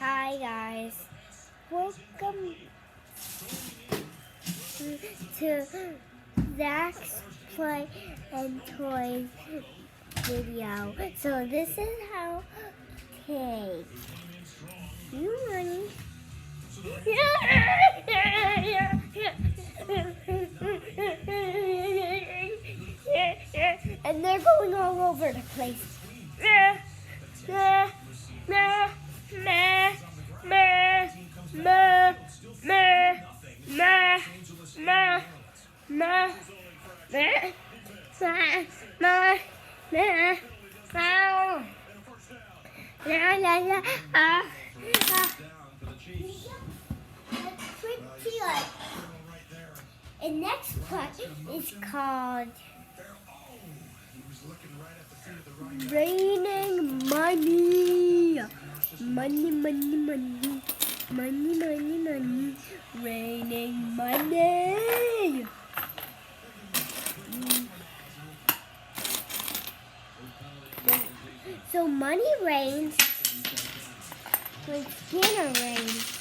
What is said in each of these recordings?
Hi guys, welcome to Zach's Play and Toys video. So this is how to take you money and they're going all over the place. And next part is called Raining Money. Money, money, money. Money, money, money. Raining money. So money rains when Skinner rains.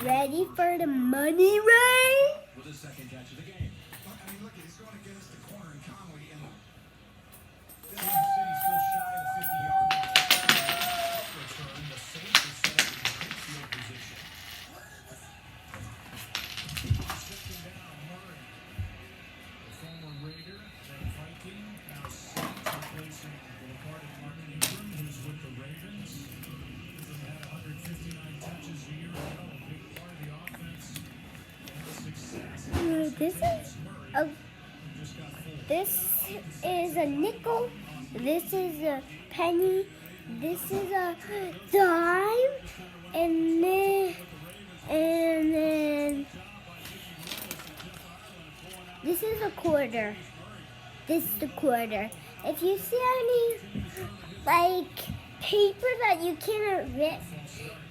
Ready for the money rain? With his second catch of the game. I mean, look, he's going to get us the corner in Conway, and Kansas City still shy of the 50-yard line. Return, the Saints are set up in great field position. Shifting down, Murray. The former Raider, then Viking, now Saints replacing part of Mark Ingram, who's with the Ravens. Ingram had 159 touches a year ago, a big part of the offense. This is a nickel. This is a penny. This is a dime, and then this is a quarter. This is the quarter. If you see any paper that you cannot rip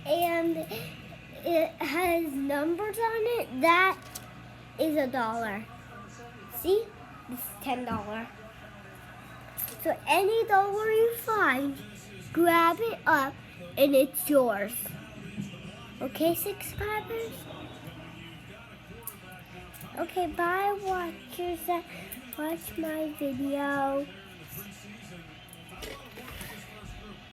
and it has numbers on it, that is $1. See? This is $10. So any dollar you find, grab it up and it's yours. Okay, subscribers? Okay, bye watchers that watch my video.